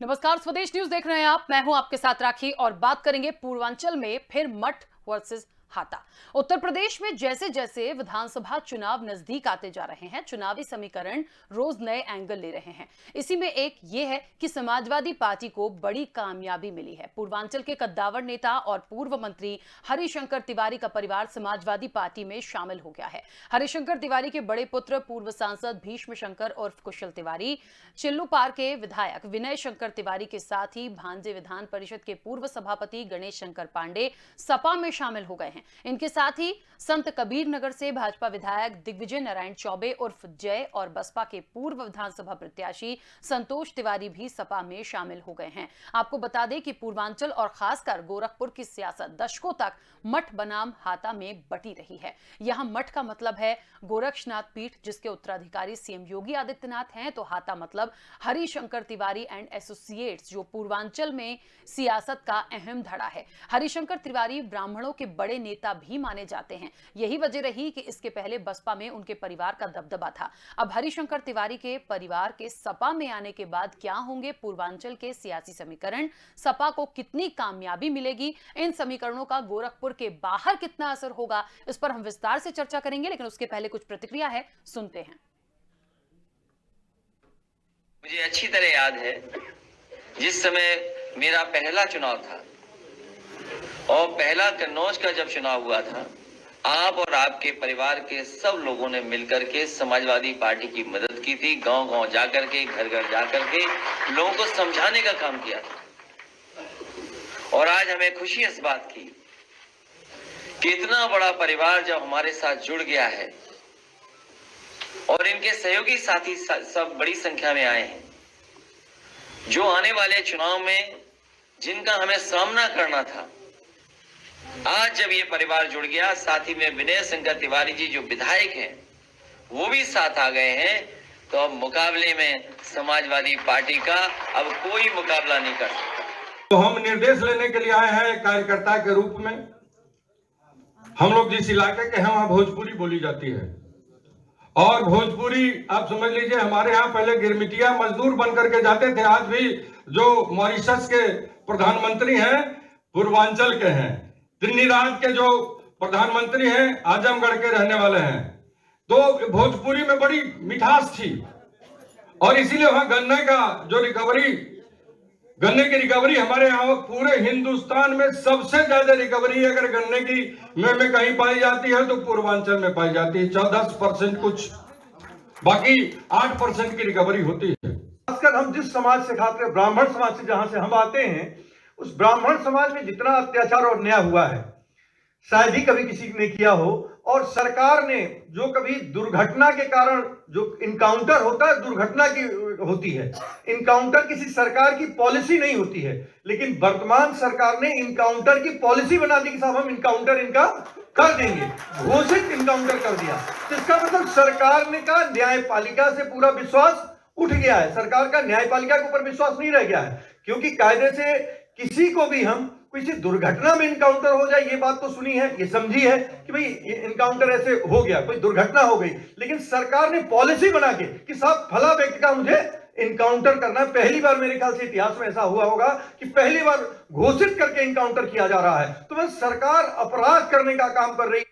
नमस्कार, स्वदेश न्यूज देख रहे हैं आप। मैं हूं आपके साथ राखी और बात करेंगे पूर्वांचल में फिर मठ वर्सेस हाता। उत्तर प्रदेश में जैसे जैसे विधानसभा चुनाव नजदीक आते जा रहे हैं, चुनावी समीकरण रोज नए एंगल ले रहे हैं। इसी में एक ये है कि समाजवादी पार्टी को बड़ी कामयाबी मिली है। पूर्वांचल के कद्दावर नेता और पूर्व मंत्री हरिशंकर तिवारी का परिवार समाजवादी पार्टी में शामिल हो गया है। हरिशंकर तिवारी के बड़े पुत्र पूर्व सांसद भीष्म शंकर उर्फ कुशल तिवारी, चिल्लूपार के विधायक विनय शंकर तिवारी के साथ ही भांजे विधान परिषद के पूर्व सभापति गणेश शंकर पांडे सपा में शामिल हो गए हैं। इनके साथ ही संत कबीर नगर से भाजपा विधायक दिग्विजय नारायण चौबे उर्फ जय और बसपा के पूर्व विधानसभा प्रत्याशी संतोष तिवारी भी सपा में शामिल हो गए हैं। आपको बता दें कि पूर्वांचल और खासकर गोरखपुर की सियासत दशकों तक मठ बनाम हाता में बटी रही है। यहां मठ का मतलब है गोरक्षनाथ पीठ, जिसके उत्तराधिकारी सीएम योगी आदित्यनाथ हैं, तो हाता मतलब हरिशंकर तिवारी एंड एसोसिएट्स, जो पूर्वांचल में सियासत का अहम धड़ा है। हरिशंकर तिवारी ब्राह्मणों के बड़े नेता भी माने जाते हैं। यही वजह रही कि इसके पहले बसपा में उनके परिवार का दबदबा था। अब हरिशंकर तिवारी के परिवार के सपा में आने के बाद क्या होंगे पूर्वांचल के सियासी समीकरण, सपा को कितनी कामयाबी मिलेगी, इन समीकरणों का गोरखपुर के बाहर कितना असर होगा, इस पर हम विस्तार से चर्चा करेंगे। लेकिन उसके पहले कुछ प्रतिक्रिया है, सुनते हैं। मुझे अच्छी तरह याद है जिस समय मेरा पहला चुनाव था और पहला कन्नौज का जब चुनाव हुआ था, आप और आपके परिवार के सब लोगों ने मिलकर के समाजवादी पार्टी की मदद की थी। गांव-गांव जाकर के, घर-घर जाकर के लोगों को समझाने का काम किया था। और आज हमें खुशी इस बात की कि इतना बड़ा परिवार जब हमारे साथ जुड़ गया है और इनके सहयोगी साथी सब बड़ी संख्या में आए हैं, जो आने वाले चुनाव में जिनका हमें सामना करना था, आज जब ये परिवार जुड़ गया, साथ ही में विनय शंकर तिवारी जी जो विधायक हैं वो भी साथ आ गए हैं, तो अब मुकाबले में समाजवादी पार्टी का अब कोई मुकाबला नहीं कर सकता। तो हम निर्देश लेने के लिए आए हैं कार्यकर्ता के रूप में। हम लोग जिस इलाके के हैं वहां भोजपुरी बोली जाती है और भोजपुरी आप समझ लीजिए, हमारे यहाँ पहले गिरमिटिया मजदूर बन करके जाते थे। आज भी जो मॉरिशस के प्रधानमंत्री हैं पूर्वांचल के हैं, त्रिनिदाद के जो प्रधानमंत्री हैं आजमगढ़ के रहने वाले हैं। तो भोजपुरी में बड़ी मिठास थी और इसीलिए वहां गन्ने की रिकवरी हमारे यहाँ पूरे हिंदुस्तान में सबसे ज्यादा रिकवरी अगर गन्ने की में कहीं पाई जाती है तो पूर्वांचल में पाई जाती है। 14% कुछ, बाकी 8% की रिकवरी होती है। खासकर हम जिस समाज से, खासकर ब्राह्मण समाज से जहां से हम आते हैं, उस ब्राह्मण समाज में जितना अत्याचार और अन्याय हुआ है शायद ही कभी किसी ने किया हो। और सरकार ने जो कभी दुर्घटना के कारण जो इनकाउंटर होता है, दुर्घटना की होती है, इनकाउंटर किसी सरकार की पॉलिसी नहीं होती है, लेकिन वर्तमान सरकार ने इनकाउंटर की पॉलिसी बना दी कि साहब हम इनकाउंटर इनका कर देंगे, घोषित इनकाउंटर कर दिया। तो इसका मतलब सरकार ने कहा न्यायपालिका से पूरा विश्वास उठ गया है, सरकार का न्यायपालिका के ऊपर विश्वास नहीं रह गया है। क्योंकि कायदे से किसी को भी हम किसी दुर्घटना में इनकाउंटर हो जाए, ये बात तो सुनी है, ये समझी है कि भाई ये इनकाउंटर ऐसे हो गया, कोई दुर्घटना हो गई, लेकिन सरकार ने पॉलिसी बना के कि साहब फला व्यक्ति का मुझे इनकाउंटर करना है। पहली बार मेरे ख्याल से इतिहास में ऐसा हुआ होगा कि पहली बार घोषित करके इनकाउंटर किया जा रहा है। तो बस सरकार अपराध करने का काम कर रही।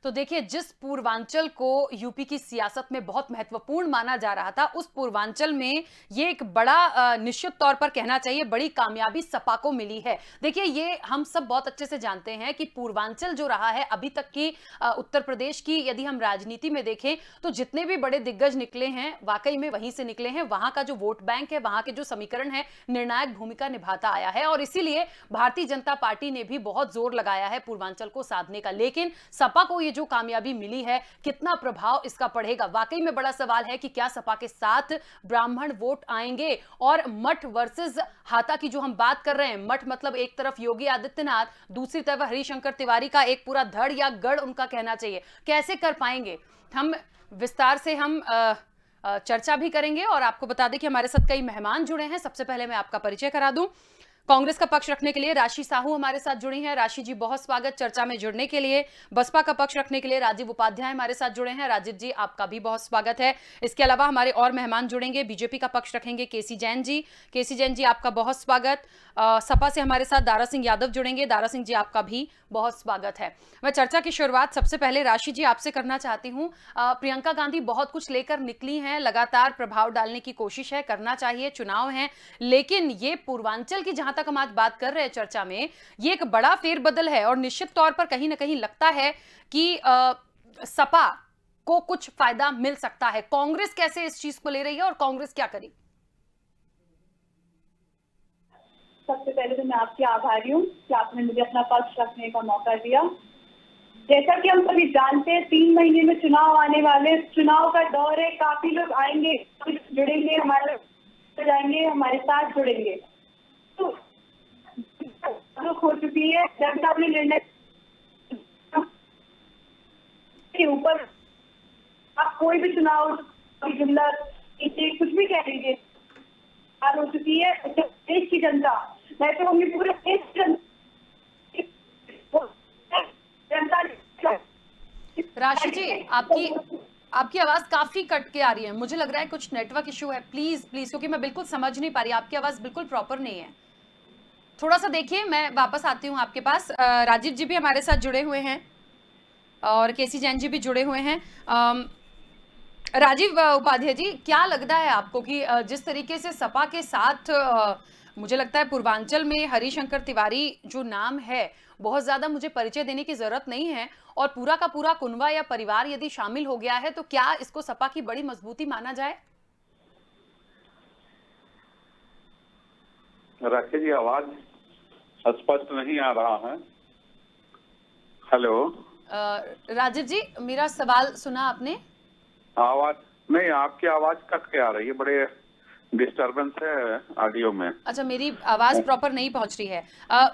तो देखिए, जिस पूर्वांचल को यूपी की सियासत में बहुत महत्वपूर्ण माना जा रहा था, उस पूर्वांचल में ये एक बड़ा निश्चित तौर पर कहना चाहिए बड़ी कामयाबी सपा को मिली है। देखिए, ये हम सब बहुत अच्छे से जानते हैं कि पूर्वांचल जो रहा है अभी तक की उत्तर प्रदेश की, यदि हम राजनीति में देखें तो जितने भी बड़े दिग्गज निकले हैं वाकई में वहीं से निकले हैं। वहां का जो वोट बैंक है, वहां के जो समीकरण है, निर्णायक भूमिका निभाता आया है और इसीलिए भारतीय जनता पार्टी ने भी बहुत जोर लगाया है पूर्वांचल को साधने का। लेकिन सपा को ये जो कामयाबी मिली है, कितना प्रभाव इसका पड़ेगा, वाकई में बड़ा सवाल है कि क्या सपा के साथ ब्राह्मण वोट आएंगे। और मठ वर्सेस हाता की जो हम बात कर रहे हैं, मठ मतलब एक तरफ योगी आदित्यनाथ, दूसरी तरफ हरिशंकर तिवारी का एक पूरा धड़ या गढ़ उनका कहना चाहिए, कैसे कर पाएंगे। हम विस्तार से हम चर्चा भी करेंगे और आपको बता दें कि हमारे साथ कई मेहमान जुड़े हैं। सबसे पहले मैं आपका परिचय करा दूं। कांग्रेस का पक्ष रखने के लिए राशि साहू हमारे साथ जुड़ी हैं। राशि जी, बहुत स्वागत चर्चा में जुड़ने के लिए। बसपा का पक्ष रखने के लिए राजीव उपाध्याय हमारे साथ जुड़े हैं। राजीव जी, आपका भी बहुत स्वागत है। इसके अलावा हमारे और मेहमान जुड़ेंगे। बीजेपी का पक्ष रखेंगे केसी जैन जी। केसी जैन जी, आपका बहुत स्वागत। सपा से हमारे साथ दारा सिंह यादव जुड़ेंगे। दारा सिंह जी, आपका भी बहुत स्वागत है। मैं चर्चा की शुरुआत सबसे पहले राशि जी आपसे करना चाहती हूँ। प्रियंका गांधी बहुत कुछ लेकर निकली हैं, लगातार प्रभाव डालने की कोशिश है, करना चाहिए, चुनाव है, लेकिन ये पूर्वांचल की जहां तक हम आज बात कर रहे हैं चर्चा में, ये एक बड़ा फेरबदल है और निश्चित तौर पर कहीं ना कहीं लगता है कि सपा को कुछ फायदा मिल सकता है। कांग्रेस कैसे इस चीज को ले रही है और कांग्रेस क्या करेगी? सबसे पहले तो मैं आपकी आभारी हूँ कि आपने मुझे अपना पक्ष रखने का मौका दिया। जैसा कि हम सभी जानते हैं, 3 महीने में चुनाव आने वाले, चुनाव का दौर है, काफी लोग आएंगे, जुड़ेंगे, हमारे जाएंगे, हमारे साथ जुड़ेंगे। तो हो चुकी है, जनता अपने निर्णय के ऊपर आप कोई भी चुनाव जुमला कुछ भी कह लीजिए, हो चुकी है देश की जनता, मैं तो होंगी पूरे देश की जनता। राशि जी, आपकी आवाज काफी कट के आ रही है। मुझे लग रहा है कुछ नेटवर्क इशू है। प्लीज प्लीज, क्योंकि मैं बिल्कुल समझ नहीं पा रही, आपकी आवाज बिल्कुल प्रॉपर नहीं है। थोड़ा सा देखिए, मैं वापस आती हूँ आपके पास। राजीव जी भी हमारे साथ जुड़े हुए हैं और केसी जैन जी भी जुड़े हुए हैं। राजीव उपाध्याय जी, क्या लगता है आपको कि जिस तरीके से सपा के साथ मुझे लगता है पूर्वांचल में हरिशंकर तिवारी जो नाम है, बहुत ज्यादा मुझे परिचय देने की जरूरत नहीं है, और पूरा का पूरा कुनबा या परिवार यदि शामिल हो गया है, तो क्या इसको सपा की बड़ी मजबूती माना जाए? राकेश जी, आवाज स्पष्ट नहीं आ रहा है। हेलो राजीव जी, मेरा सवाल सुना आपने? आवाज नहीं, आपकी आवाज कट के आ रही है, बड़े डिस्टरबेंस है ऑडियो में। अच्छा, मेरी आवाज प्रॉपर नहीं पहुंच रही है।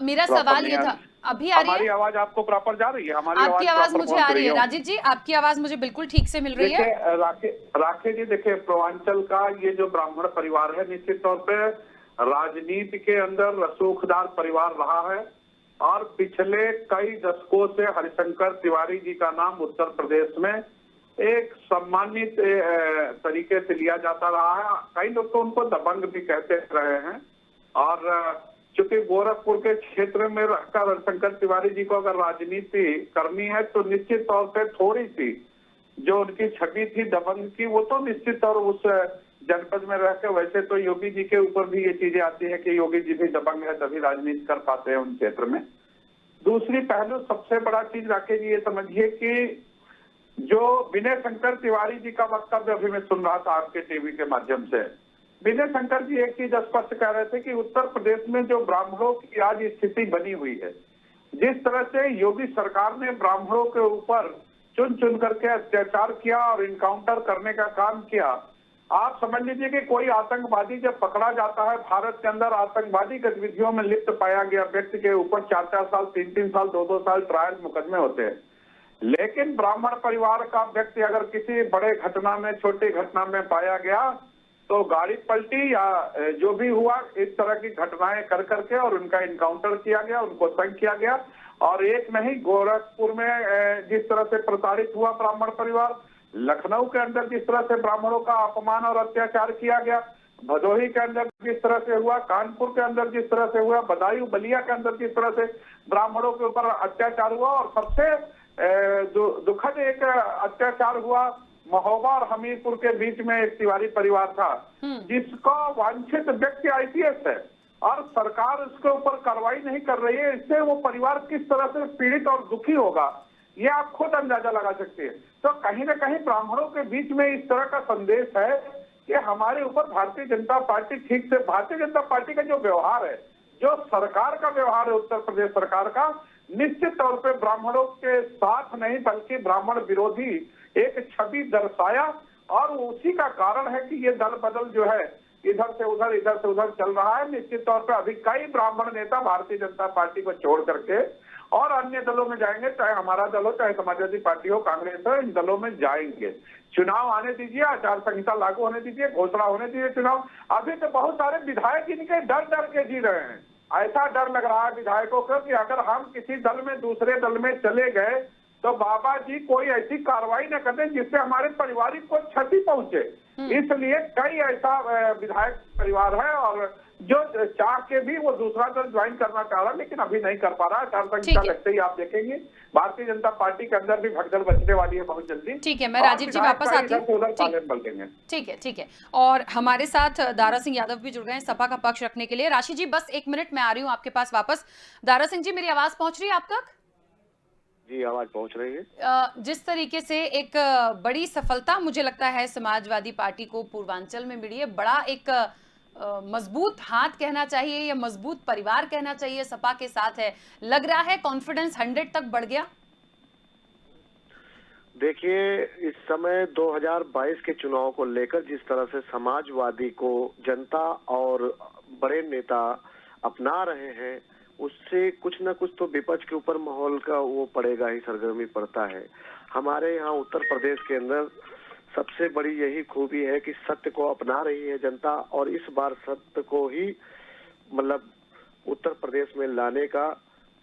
मेरा सवाल ये था, अभी आ रही है? हमारी आवाज आपको प्रॉपर जा रही है? आपकी आवाज मुझे आ रही है राजीव जी, आपकी आवाज मुझे बिल्कुल ठीक से मिल रही है। राकेश जी, देखिए, पूर्वांचल का ये जो ब्राह्मण परिवार है, निश्चित तौर पे राजनीति के अंदर रसूखदार परिवार रहा है और पिछले कई दशकों से हरिशंकर तिवारी जी का नाम उत्तर प्रदेश में एक सम्मानित तरीके से लिया जाता रहा है। कई लोग तो उनको दबंग भी कहते रहे हैं, और चूंकि गोरखपुर के क्षेत्र में रहकर हरिशंकर तिवारी जी को अगर राजनीति करनी है तो निश्चित तौर पे थोड़ी सी जो उनकी छवि थी दबंग की, वो तो निश्चित तौर उस जनपद में रहकर, वैसे तो योगी जी के ऊपर भी ये चीजें आती है कि योगी जी भी दबंग है, तभी राजनीति कर पाते हैं उन क्षेत्र में। दूसरी पहलू, सबसे बड़ा चीज राकेश जी ये समझिए कि जो विनय शंकर तिवारी जी का वक्तव्य अभी मैं सुन रहा था आपके टीवी के माध्यम से, विनय शंकर जी एक चीज स्पष्ट कह रहे थे कि उत्तर प्रदेश में जो ब्राह्मणों की आज स्थिति बनी हुई है, जिस तरह से योगी सरकार ने ब्राह्मणों के ऊपर चुन चुन करके अत्याचार किया और इनकाउंटर करने का काम किया, आप समझ लीजिए कि कोई आतंकवादी जब पकड़ा जाता है, भारत के अंदर आतंकवादी गतिविधियों में लिप्त पाया गया व्यक्ति के ऊपर 4-4 साल, 3-3 साल, 2-2 साल ट्रायल मुकदमे होते हैं। लेकिन ब्राह्मण परिवार का व्यक्ति अगर किसी बड़े घटना में, छोटी घटना में पाया गया तो गाड़ी पलटी या जो भी हुआ, इस तरह की घटनाएं कर करके और उनका इनकाउंटर किया गया, उनको तंग किया गया। और एक नहीं, गोरखपुर में जिस तरह से प्रताड़ित हुआ ब्राह्मण परिवार, लखनऊ के अंदर जिस तरह से ब्राह्मणों का अपमान और अत्याचार किया गया, भदोही के अंदर जिस तरह से हुआ, कानपुर के अंदर जिस तरह से हुआ, बदायूं बलिया के अंदर जिस तरह से ब्राह्मणों के ऊपर अत्याचार हुआ, और सबसे दुखद एक अत्याचार हुआ महोबा और हमीरपुर के बीच में एक तिवारी परिवार था, जिसका वांछित व्यक्ति आईपीएस है और सरकार उसके ऊपर कार्रवाई नहीं कर रही है। इससे वो परिवार किस तरह से पीड़ित और दुखी होगा, ये आप खुद अंदाजा लगा सकते हैं। तो कहीं ना कहीं ब्राह्मणों के बीच में इस तरह का संदेश है कि हमारे ऊपर भारतीय जनता पार्टी ठीक से, भारतीय जनता पार्टी का जो व्यवहार है, जो सरकार का व्यवहार है उत्तर प्रदेश सरकार का, निश्चित तौर पे ब्राह्मणों के साथ नहीं बल्कि ब्राह्मण विरोधी एक छवि दर्शाया, और उसी का कारण है कि ये दल बदल जो है इधर से उधर चल रहा है। निश्चित तौर पे अभी कई ब्राह्मण नेता भारतीय जनता पार्टी को छोड़ करके और अन्य दलों में जाएंगे, चाहे हमारा दल हो, चाहे समाजवादी पार्टी हो, कांग्रेस हो, इन दलों में जाएंगे। चुनाव आने दीजिए, आचार संहिता लागू होने दीजिए, घोषणा होने दीजिए चुनाव। अभी तो बहुत सारे विधायक इनके डर डर के जी रहे हैं। ऐसा डर लग रहा है विधायकों को कि अगर हम किसी दल में दूसरे दल में चले गए तो बाबा जी कोई ऐसी कार्रवाई न कर दें जिससे हमारे पारिवारिक को क्षति पहुंचे। इसलिए कई ऐसा विधायक परिवार है और जो चाह के भी वो दूसरा दल ज्वाइन करना चाह रहा है लेकिन अभी नहीं कर पा रहा है। आचार संहिता लगते ही आप देखेंगे भारतीय जनता पार्टी के अंदर भी भगदड़ बचने वाली है बहुत जल्दी। ठीक है, मैं राजीव जी वापस आती हूँ। ठीक है। और हमारे साथ दारा सिंह यादव भी जुड़ गए हैं सपा का पक्ष रखने के लिए। राशि जी बस 1 मिनट, मैं आ रही हूँ आपके पास वापस। दारा सिंह जी, मेरी आवाज पहुंच रही है आप तक? जी, आवाज पहुंच रही है। जिस तरीके से एक बड़ी सफलता मुझे लगता है समाजवादी पार्टी को पूर्वांचल में मिली है, बड़ा एक मजबूत हाथ कहना चाहिए या मजबूत परिवार कहना चाहिए सपा के साथ है, लग रहा है कॉन्फिडेंस 100 तक बढ़ गया। देखिए, इस समय 2022 के चुनाव को लेकर जिस तरह से समाजवादी को जनता और बड़े नेता अपना रहे हैं, उससे कुछ न कुछ तो विपक्ष के ऊपर माहौल का वो पड़ेगा ही, सरगर्मी पड़ता है। हमारे यहाँ उत्तर प्रदेश के अंदर सबसे बड़ी यही खूबी है कि सत्य को अपना रही है जनता, और इस बार सत्य को ही मतलब उत्तर प्रदेश में लाने का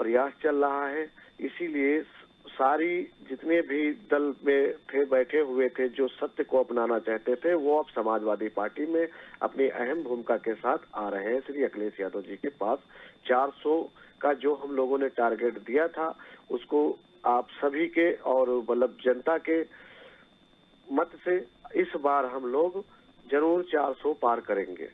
प्रयास चल रहा है। इसीलिए सारी जितने भी दल में थे, बैठे हुए थे, जो सत्य को अपनाना चाहते थे, वो अब समाजवादी पार्टी में अपनी अहम भूमिका के साथ आ रहे हैं। श्री अखिलेश यादव जी के पास 400 का जो हम लोगों ने टारगेट दिया था, उसको आप सभी के और मतलब जनता के मत से इस बार हम लोग जरूर 400 पार करेंगे।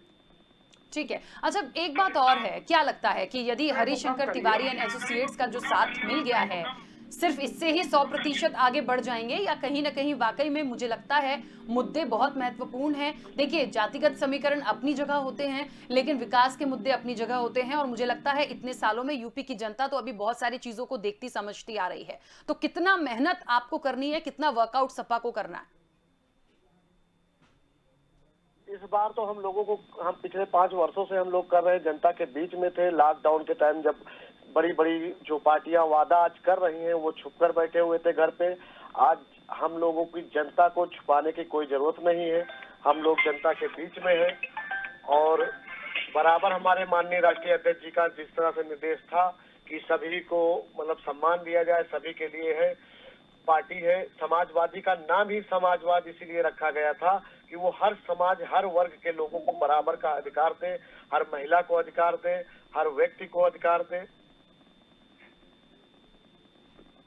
ठीक है। अच्छा, एक बात और है, क्या लगता है कि यदि हरिशंकर तिवारी एंड एसोसिएट्स का जो साथ मिल गया है, सिर्फ इससे ही 100% आगे बढ़ जाएंगे, या कहीं ना कहीं वाकई में मुझे लगता है मुद्दे बहुत महत्वपूर्ण हैं। देखिए, जातिगत समीकरण अपनी जगह होते हैं, लेकिन विकास के मुद्दे अपनी जगह होते हैं, और मुझे लगता है इतने सालों में यूपी की जनता तो अभी बहुत सारी चीजों को देखती समझती आ रही है। तो कितना मेहनत आपको करनी है, कितना वर्कआउट सपा को करना है? इस बार तो हम लोगों को, हम पिछले 5 वर्षों से हम लोग कर रहे हैं, जनता के बीच में थे। लॉकडाउन के टाइम जब बड़ी बड़ी जो पार्टियां वादा आज कर रही हैं, वो छुप कर बैठे हुए थे घर पे। आज हम लोगों की जनता को छुपाने की कोई जरूरत नहीं है, हम लोग जनता के बीच में हैं, और बराबर हमारे माननीय राष्ट्रीय अध्यक्ष जी का जिस तरह से निर्देश था कि सभी को मतलब सम्मान दिया जाए, सभी के लिए है। पार्टी है समाजवादी का नाम ही समाजवाद इसीलिए रखा गया था कि वो हर समाज, हर वर्ग के लोगों को बराबर का अधिकार दे, हर महिला को अधिकार दे, हर व्यक्ति को अधिकार दे।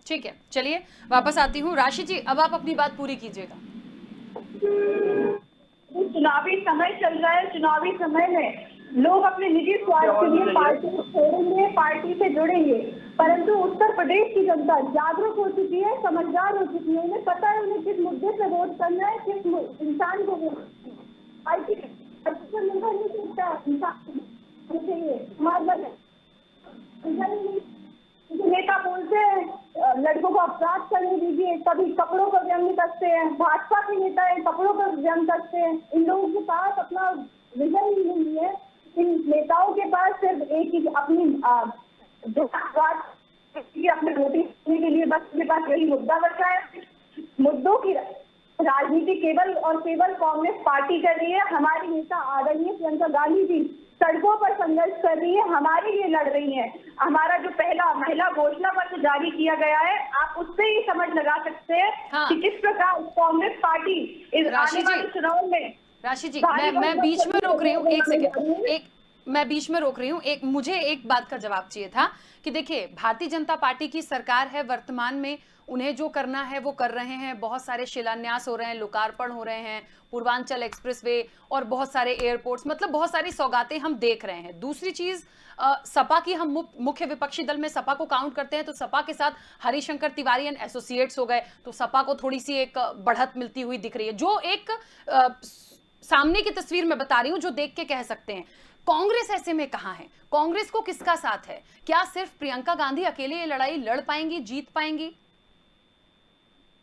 ठीक है, चलिए वापस आती हूँ। राशि जी, अब आप अपनी बात पूरी कीजिएगा। चुनावी समय चल रहा है, चुनावी समय में लोग अपने निजी स्वार्थ के लिए पार्टी को छोड़ेंगे, पार्टी से जुड़ेंगे, परंतु उत्तर प्रदेश की जनता जागरूक हो चुकी है, समझदार हो चुकी है। उन्हें पता है उन्हें किस मुद्दे पे वोट करना है, किस इंसान को वोट पार्टी नेता बोलते हैं लड़कों को अपराध करने दीजिए, कभी कपड़ों पर व्यंग कसते हैं। भाजपा के नेता है कपड़ों पर व्यंग कसते हैं। इन लोगों के पास अपना विजन ही नहीं है। इन नेताओं के पास सिर्फ एक ही अपनी जो अपने वोटिंग करने के लिए बस उनके पास यही मुद्दा बचा है। मुद्दों की राजनीति केवल और केवल कांग्रेस पार्टी कर रही है। हमारी नेता आदरणीय प्रियंका गांधी जी सड़कों पर संघर्ष कर रही है, हमारे लिए लड़ रही है। हमारा जो पहला महिला घोषणा पत्र जारी किया गया है, आप उससे ही समझ लगा सकते हैं कि किस प्रकार कांग्रेस पार्टी इस आने वाले चुनाव में। राशि जी, मैं बीच में रोक रही हूँ, एक सेकेंड, मैं बीच में रोक रही हूँ। मुझे एक बात का जवाब चाहिए था कि देखिए, भारतीय जनता पार्टी की सरकार है वर्तमान में, उन्हें जो करना है वो कर रहे हैं। बहुत सारे शिलान्यास हो रहे हैं, लोकार्पण हो रहे हैं, पूर्वांचल एक्सप्रेसवे और बहुत सारे एयरपोर्ट्स, मतलब बहुत सारी सौगातें हम देख रहे हैं। दूसरी चीज, सपा की हम मुख्य विपक्षी दल में सपा को काउंट करते हैं, तो सपा के साथ हरिशंकर तिवारी एंड एसोसिएट्स हो गए, तो सपा को थोड़ी सी एक बढ़त मिलती हुई दिख रही है। जो एक सामने की तस्वीर में बता रही हूं, जो देख के कह सकते हैं। कांग्रेस ऐसे में कहां है? कांग्रेस को किसका साथ है? क्या सिर्फ प्रियंका गांधी अकेले ये लड़ाई लड़ पाएंगी, जीत पाएंगी?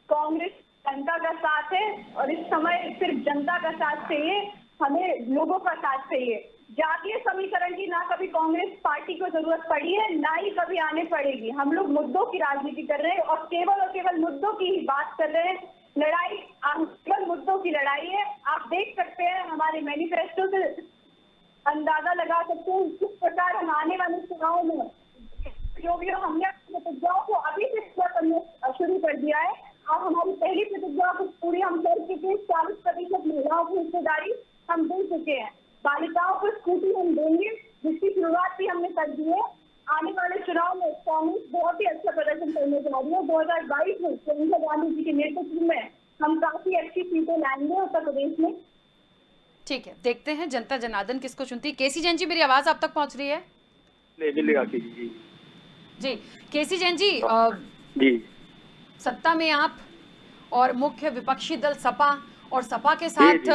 कांग्रेस जनता का साथ है, और इस समय सिर्फ जनता का साथ चाहिए, हमें लोगों का साथ चाहिए। जातीय समीकरण की ना कभी कांग्रेस पार्टी को जरूरत पड़ी है, ना ही कभी आने पड़ेगी। हम लोग मुद्दों की राजनीति कर रहे हैं और केवल मुद्दों की ही बात कर रहे हैं। लड़ाई केवल मुद्दों की लड़ाई है। आप देख सकते हैं हमारे मैनिफेस्टो से अंदाजा लगा सकते हैं किस प्रकार हम आने वाले चुनाव में जो भी हमने अपनी प्रतिज्ञाओं को अभी से पूरा करना शुरू कर दिया है। और हमारी पहली प्रतिज्ञा को पूरी हम कर चुके हैं। 40% महिलाओं की हिस्सेदारी हम दे चुके हैं। बालिकाओं को स्कूटी हम देंगे, जिसकी शुरुआत भी हमने कर दी है। आने वाले चुनाव में कांग्रेस बहुत ही अच्छा प्रदर्शन करने जा रही है। 2022 में प्रियंका गांधी जी के नेतृत्व में हम काफी अच्छी सीटें लाएंगे उत्तर प्रदेश में। ठीक है, देखते हैं जनता जनार्दन किसको चुनती है। केसी जैन जी, मेरी आवाज आप तक पहुंच रही है? जी केसी जैन जी, जी सत्ता में आप और मुख्य विपक्षी दल सपा, और सपा के साथ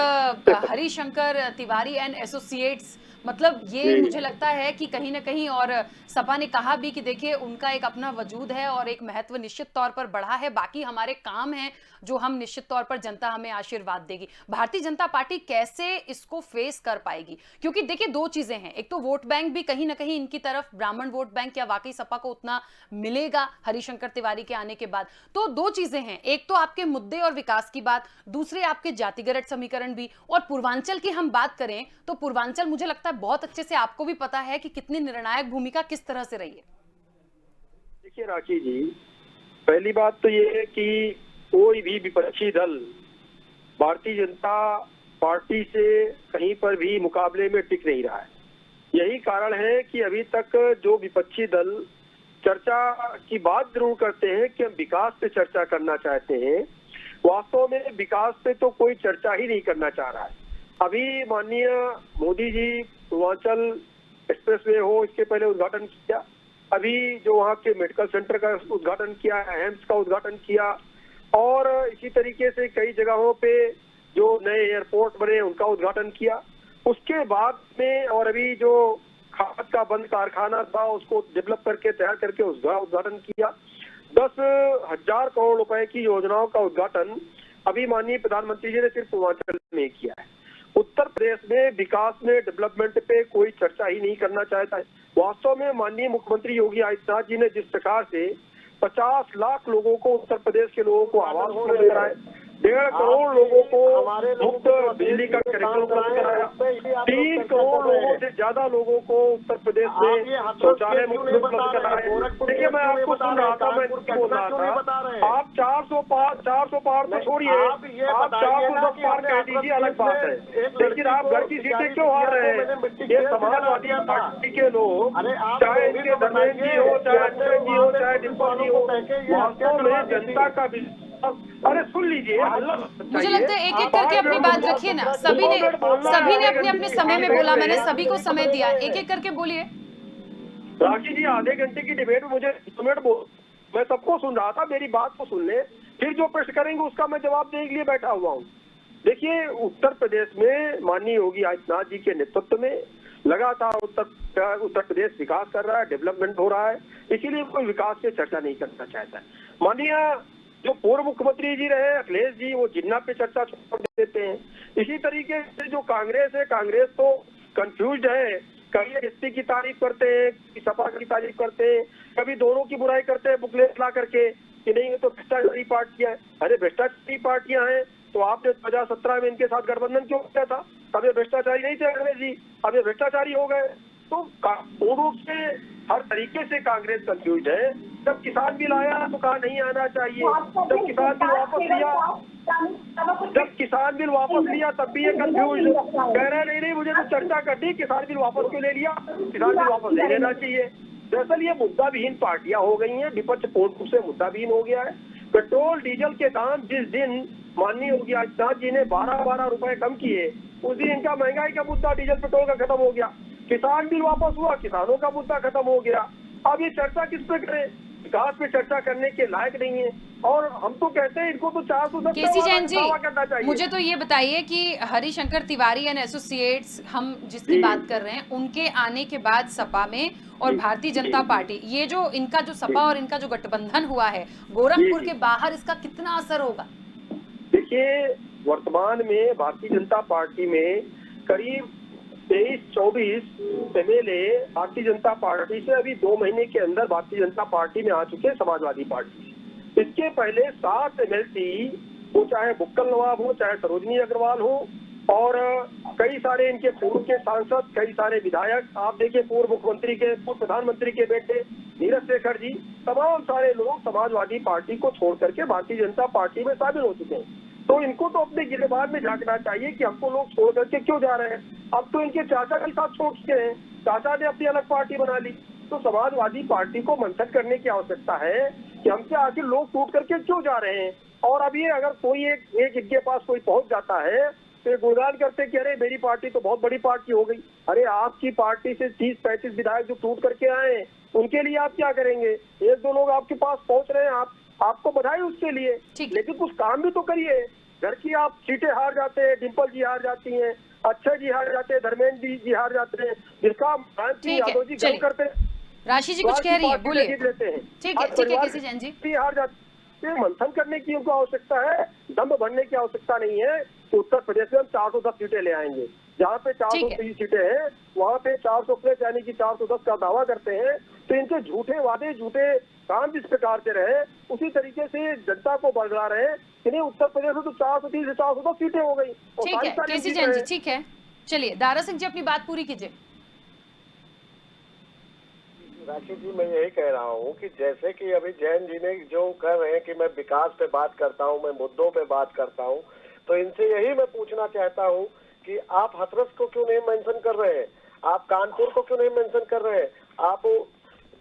हरिशंकर तिवारी एंड एसोसिएट्स, मतलब ये मुझे लगता है कि कहीं ना कहीं, और सपा ने कहा भी कि देखिए उनका एक अपना वजूद है और एक महत्व निश्चित तौर पर बढ़ा है, बाकी हमारे काम हैं जो हम निश्चित तौर पर जनता हमें आशीर्वाद देगी। भारतीय जनता पार्टी कैसे इसको फेस कर पाएगी? क्योंकि देखिए दो चीजें हैं, एक तो वोट बैंक भी कहीं ना कहीं इनकी तरफ, ब्राह्मण वोट बैंक, क्या वाकई सपा को उतना मिलेगा हरिशंकर तिवारी के आने के बाद? तो दो चीजें हैं, एक तो आपके मुद्दे और विकास की बात, दूसरे आपके जातिगत समीकरण भी। और पूर्वांचल की हम बात करें तो पूर्वांचल मुझे लगता है बहुत अच्छे से आपको भी पता है कि कितनी निर्णायक भूमिका किस तरह से रही है। देखिए राखी जी, पहली बात तो ये है कि कोई भी विपक्षी दल भारतीय जनता पार्टी से कहीं पर भी मुकाबले में टिक नहीं रहा है। यही कारण है कि अभी तक जो विपक्षी दल चर्चा की बात जरूर करते हैं कि हम विकास पे चर्चा करना चाहते हैं, वास्तव में विकास पे तो कोई चर्चा ही नहीं करना चाह रहा है। अभी माननीय मोदी जी पूर्वांचल एक्सप्रेसवे हो, इसके पहले उद्घाटन किया, अभी जो वहाँ के मेडिकल सेंटर का उद्घाटन किया, एम्स का उद्घाटन किया, और इसी तरीके से कई जगहों पे जो नए एयरपोर्ट बने उनका उद्घाटन किया। उसके बाद में और अभी जो खाद का बंद कारखाना था उसको डेवलप करके तैयार करके उसका उद्घाटन किया। 10,000 करोड़ रुपए की योजनाओं का उद्घाटन अभी माननीय प्रधानमंत्री जी ने सिर्फ पूर्वांचल में किया है। उत्तर प्रदेश में विकास में, डेवलपमेंट पे कोई चर्चा ही नहीं करना चाहता है। वास्तव में माननीय मुख्यमंत्री योगी आदित्यनाथ जी ने जिस प्रकार से 50 लाख लोगों को, उत्तर प्रदेश के लोगों को आवास उपलब्ध कराए, 1.5 करोड़ लोगों को मुफ्त बिजली का कनेक्शन उपलब्ध कराया, 3 करोड़ लोगों से ज्यादा लोगों को उत्तर प्रदेश में शौचालय मुफ्त उपलब्ध कराए। देखिए मैं आपको सुन रहा था, मैं बोल रहा था, आप 400 पार तो छोड़िए, आप 410 पार कह दीजिए, अलग बात है, लेकिन आप घर की सीटें क्यों हार रहे हैं? ये समाजवादी पार्टी के लोग, चाहे इनके धर्मेंद्र जी हो, चाहे अंजन जी हो, चाहे डिम्पल जी हो, वास्तव में जनता का, अरे सुन लीजिए, मुझे लगता है एक एक करके अपनी बात रखिए ना। सभी ने अपने अपने समय में बोला, मैंने सभी को समय दिया, एक एक करके बोलिए। राखी जी, आधे घंटे की डिबेट में मुझे 2 मिनट बोल, मैं सबको सुन रहा था, मेरी बात को सुन ले, फिर जो प्रश्न करेंगे उसका मैं जवाब देने के लिए बैठा हुआ हूँ। देखिए उत्तर प्रदेश में माननीय योगी आदित्यनाथ जी के नेतृत्व में लगातार उत्तर प्रदेश विकास कर रहा है, डेवलपमेंट हो रहा है, इसीलिए कोई विकास पे चर्चा नहीं करना चाहता है। माननीय जो पूर्व मुख्यमंत्री जी रहे अखिलेश जी, वो जिन्ना पे चर्चा छोड़ देते हैं। इसी तरीके से जो कांग्रेस है, कांग्रेस तो कंफ्यूज्ड है, कभी एसपी की तारीफ करते हैं, कभी सपा की तारीफ करते हैं, कभी दोनों की बुराई करते हैं बुकलेट ला करके कि नहीं ये तो भ्रष्टाचारी पार्टियां हैं। अरे भ्रष्टाचारी पार्टियां हैं तो आपने 2017 में इनके साथ गठबंधन क्यों किया था? अब ये भ्रष्टाचारी नहीं थे अखिलेश जी, अब ये भ्रष्टाचारी हो गए। तो पूर्ण रूप से हर तरीके से कांग्रेस कंफ्यूज है। जब किसान बिल आया तो कहा नहीं आना चाहिए, जब किसान बिल वापस लिया तब भी ये कंफ्यूज कह रहे नहीं मुझे तो चर्चा करनी, किसान बिल वापस क्यों ले लिया, किसान बिल वापस ले लेना चाहिए। दरअसल ये मुद्दा विहीन पार्टियां हो गई हैं, विपक्ष पूर्ण रूप से मुद्दा विहीन हो गया है। पेट्रोल डीजल के दाम जिस दिन माननीय योगी आदित्यनाथ जी ने 12-12 रुपए कम किए, उस दिन इनका महंगाई का मुद्दा डीजल पेट्रोल का खत्म हो गया। किसान बिल वापस हुआ, किसानों का मुद्दा खत्म हो गया। अब ये चर्चा किस पे करें? विकास पे चर्चा करने के लायक नहीं है। और हम तो कहते हैं इनको तो 410 केसी जैन जी, मुझे तो ये बताइए कि हरिशंकर तिवारी एंड एसोसिएट्स हम जिसकी बात कर रहे हैं, उनके आने के बाद सपा में और भारतीय जनता पार्टी, ये जो इनका जो सपा और इनका जो गठबंधन हुआ है गोरखपुर के बाहर, इसका कितना असर होगा? देखिए वर्तमान में भारतीय जनता पार्टी में करीब 23-24 MLA भारतीय जनता पार्टी से अभी 2 महीने के अंदर भारतीय जनता पार्टी में आ चुके हैं, समाजवादी पार्टी। इसके पहले 7 MLC, वो चाहे बुक्कल नवाब हो, चाहे सरोजनी अग्रवाल हो, और कई सारे इनके पूर्व के सांसद, कई सारे विधायक, आप देखिए पूर्व मुख्यमंत्री के, पूर्व प्रधानमंत्री के बेटे नीरज शेखर जी, तमाम सारे लोग समाजवादी पार्टी को छोड़ करके भारतीय जनता पार्टी में शामिल हो चुके हैं। तो इनको तो अपने गिरबान में झांकना चाहिए कि हमको लोग छोड़ करके क्यों जा रहे हैं। अब तो इनके चाचा के साथ छोड़ चुके हैं, चाचा ने अपनी अलग पार्टी बना ली। तो समाजवादी पार्टी को मंथन करने की आवश्यकता है कि हमसे आखिर लोग टूट करके क्यों जा रहे हैं। और अब ये अगर कोई एक इनके पास कोई पहुंच जाता है तो ये गुणगान करते कि अरे मेरी पार्टी तो बहुत बड़ी पार्टी हो गई। अरे आपकी पार्टी से 30-35 विधायक जो टूट करके आए हैं उनके लिए आप क्या करेंगे? एक दो लोग आपके पास पहुंच रहे हैं, आपको बधाई उसके लिए, लेकिन कुछ काम भी तो करिए। घर की आप सीटें हार जाते हैं, डिम्पल जी हार जाती हैं, अक्षय जी हार जाते हैं, धर्मेंद्र जी हार जाते हैं, जिसका यादव जी गम करते हैं। राशि जी कुछ कह रही है, बोलिए। ठीक है केसी जैन जी। हार जाते, मंथन करने की उनको आवश्यकता है, दम्भ भरने की आवश्यकता नहीं है। तो उत्तर प्रदेश में हम 410 सीटें ले आएंगे। जहाँ पे 430 सीटें हैं वहाँ पे 400 प्लस यानी कि 410 का दावा करते हैं। तो इनके झूठे वादे, झूठे काम जिस प्रकार से रहे उसी तरीके से जनता को बदला रहे हैं कि नहीं। उत्तर प्रदेश में तो 430 से 410 सीटें हो गई। ठीक है केसी जैन जी, ठीक है, चलिए दारा सिंह जी अपनी बात पूरी कीजिए। राखी जी, मैं यही कह रहा हूँ कि जैसे कि अभी जैन जी ने जो कह रहे हैं कि मैं विकास पे बात करता हूँ, मैं मुद्दों पे बात करता हूँ, तो इनसे यही मैं पूछना चाहता हूँ कि आप हाथरस को क्यों नहीं मेंशन कर रहे हैं? आप कानपुर को क्यों नहीं मेंशन कर रहे हैं? आप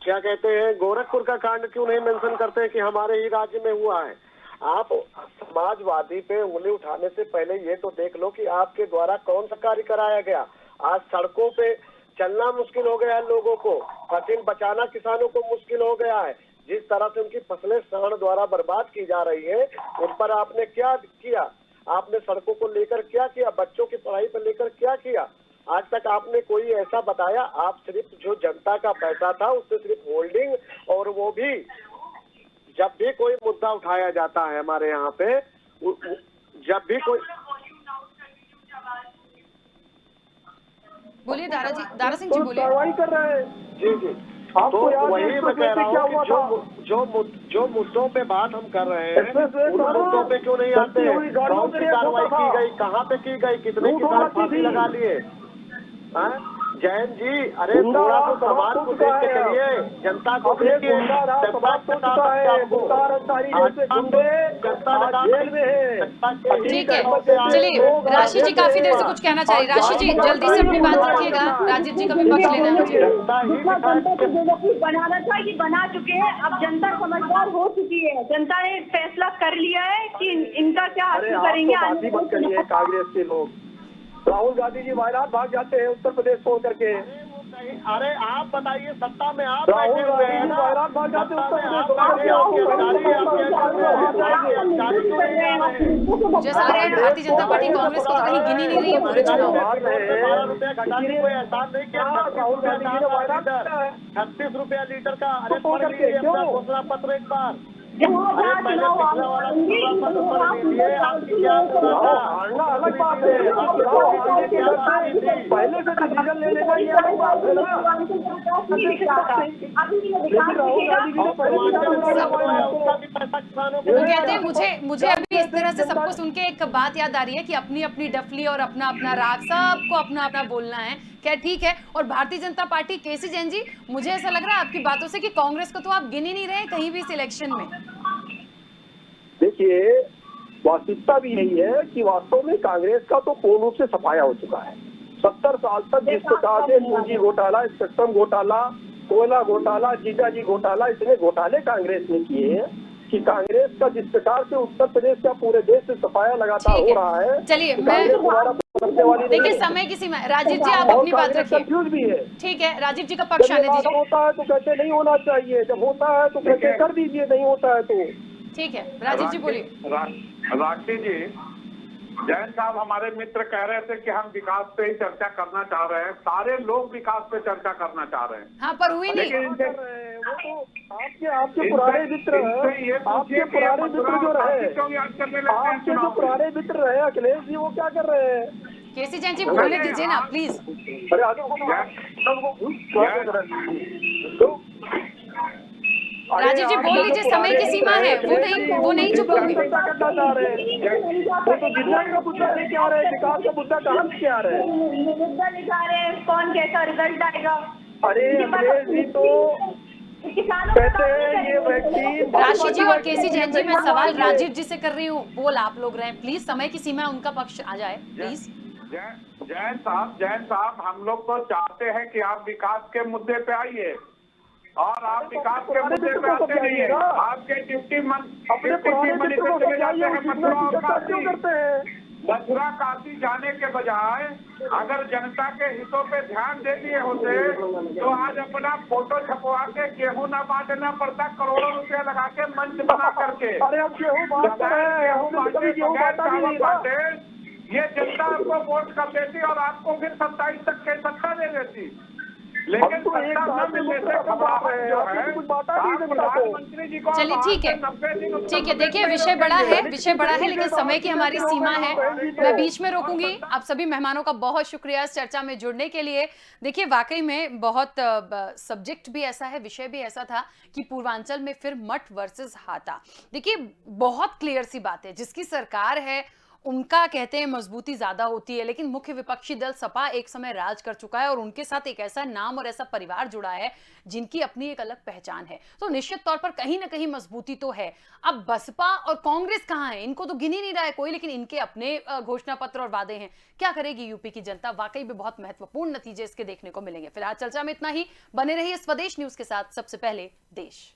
क्या कहते हैं गोरखपुर का कांड क्यों नहीं मेंशन करते हैं कि हमारे ही राज्य में हुआ है? आप समाजवादी पे उंगली उठाने से पहले ये तो देख लो कि आपके द्वारा कौन सा कार्य कराया गया। आज सड़कों पे चलना मुश्किल हो गया है, लोगों को फसल बचाना किसानों को मुश्किल हो गया है। जिस तरह से उनकी फसलें सांड द्वारा बर्बाद की जा रही है, उन पर आपने क्या किया? आपने सड़कों को लेकर क्या किया? बच्चों की पढ़ाई पर लेकर क्या किया? आज तक आपने कोई ऐसा बताया? आप सिर्फ जो जनता का पैसा था उससे सिर्फ होल्डिंग, और वो भी जब भी कोई मुद्दा उठाया जाता है हमारे यहाँ पे, जब भी कोई, बोलिए दारा सिंह जी बोलिए। कार्रवाई कर रहे हैं। जी जी, तो वही मैं कह रहा हूँ कि जो मुद्दों पे बात हम कर रहे हैं उन मुद्दों पे क्यों नहीं आते हैं? कौन सी कार्रवाई की गई, कहाँ पे की गई, कितने किसान फांसी लगा लिए? जैन जी, अरे थोड़ा तो समाज को देख के चलिए, जनता को देखिए। ठीक है, चलिए राशि जी काफी देर से कुछ कहना चाहिए। राशि जी जल्दी से अपनी बात रखिएगा, राजीव जी का भी पक्ष लेना है मुझे। जनता को बेवकूफ बनाना था, ये बना चुके हैं। अब जनता समझदार हो चुकी है, जनता ने फैसला कर लिया है कि इनका क्या हासिल करेंगे। कांग्रेस के लोग, राहुल गांधी जी वायनाड भाग जाते हैं उत्तर प्रदेश छोड़ करके। अरे आप बताइए, सत्ता में आप राहुल गांधी जी वायनाड भाग जाते हैं उत्तर प्रदेश। जैसा लग रहा है भारतीय जनता पार्टी कांग्रेस को तो कहीं गिनी नहीं रही है पूरे चुनाव में। 36 रुपया लीटर का, अरे पढ़ लीजिए अपना घोषणा पत्र एक बार। पहले से डिसीजन लेने का वो कहते हैं मुझे अभी इस तरह से सबको सुन के एक बात याद आ रही है कि अपनी अपनी डफली और अपना अपना राग, सबको अपना अपना बोलना है। क्या ठीक है। और भारतीय जनता पार्टी, केसी जैन जी, मुझे ऐसा लग रहा है आपकी बातों से कि कांग्रेस को तो आप गिन ही नहीं रहे कहीं भी इस इलेक्शन में। देखिए, वास्तविकता भी यही है कि वास्तव में कांग्रेस का तो पूर्ण रूप से सफाया हो चुका है। 70 साल तक जिस प्रकार से पूंजी घोटाला, स्पेक्ट्रम घोटाला, कोयला घोटाला, जीजाजी घोटाला, इतने घोटाले कांग्रेस ने किए हैं कि कांग्रेस का जिस प्रकार से उत्तर प्रदेश का पूरे देश से सफाया लगातार हो रहा है। चलिए, देखिए समय की सीमा। राजीव जी आप अपनी बात रखिए। भी है, ठीक है, राजीव जी का पक्ष आने दीजिए। होता है तो कहते नहीं होना चाहिए, जब होता है तो कहते कर दीजिए, नहीं होता है तो ठीक है। राजीव जी बोलिए। राखी जी, जैन साहब हमारे मित्र कह रहे थे कि हम विकास पे ही चर्चा करना चाह रहे हैं। सारे लोग विकास पे चर्चा करना चाह रहे हैं। हाँ, पर हुई नहीं। लेकिन इनसे आपके पुराने मित्र, आपके पुराने मित्र जो रहे, आपके जो पुराने मित्र रहे अखिलेश जी, वो क्या कर रहे हैं? केसी जैन जी बोलने दीजिए ना प्लीज। अरे राजीव जी बोल लीजिए, समय की सीमा है, वो नहीं चुप होंगे। करना चाह रहे हैं वो तो जिला का मुद्दा लेके आ रहे हैं, विकास का मुद्दा कहाँ लेके आ रहे हैं? मुद्दा लेके आ रहे हैं, कौन कैसा रिजल्ट आएगा। अरे अखिलेश जी तो किसानों कहते हैं ये व्यक्ति राशि जी और केसी जैन जी, मैं सवाल राजीव जी से कर रही हूँ, बोल आप लोग रहे हैं, प्लीज समय की सीमा है, उनका पक्ष आ जाए प्लीज। जैन साहब हम लोग तो चाहते हैं कि आप विकास के मुद्दे पे आइए, और आप विकास के मुद्दे पे आते नहीं है। आपके डिप्टी मिनिस्टर चले जाते हैं मथुरा काशी जाने के बजाय अगर जनता के हितों पे ध्यान दे दिए होते तो आज अपना फोटो छपवा के गेहूं न बांटना पड़ता, करोड़ों रुपया लगा के मंच बना करके। अरे अब गेहूं बांटे ये जनता आपको वोट कर देती और आपको फिर 27 तक के सत्ता दे देती, लेकिन सत्ता न मिलने से घबराहट जो है प्रधानमंत्री जी को। चलिए ठीक है, देखिए विषय बड़ा है लेकिन समय की हमारी सीमा है, मैं बीच में रोकूंगी। आप सभी मेहमानों का बहुत शुक्रिया इस चर्चा में जुड़ने के लिए। देखिए वाकई में बहुत सब्जेक्ट भी ऐसा है, विषय भी ऐसा था कि पूर्वांचल में फिर मठ वर्सेस हाता। देखिए बहुत क्लियर सी बात है, जिसकी सरकार है उनका कहते हैं मजबूती ज्यादा होती है, लेकिन मुख्य विपक्षी दल सपा एक समय राज कर चुका है और उनके साथ एक ऐसा नाम और ऐसा परिवार जुड़ा है जिनकी अपनी एक अलग पहचान है, तो निश्चित तौर पर कहीं ना कहीं मजबूती तो है। अब बसपा और कांग्रेस कहां है, इनको तो गिन ही नहीं रहा है कोई, लेकिन इनके अपने घोषणा पत्र और वादे हैं। क्या करेगी यूपी की जनता, वाकई में बहुत महत्वपूर्ण नतीजे इसके देखने को मिलेंगे। फिलहाल चर्चा में इतना ही, बने रहिए स्वदेश न्यूज के साथ। सबसे पहले देश।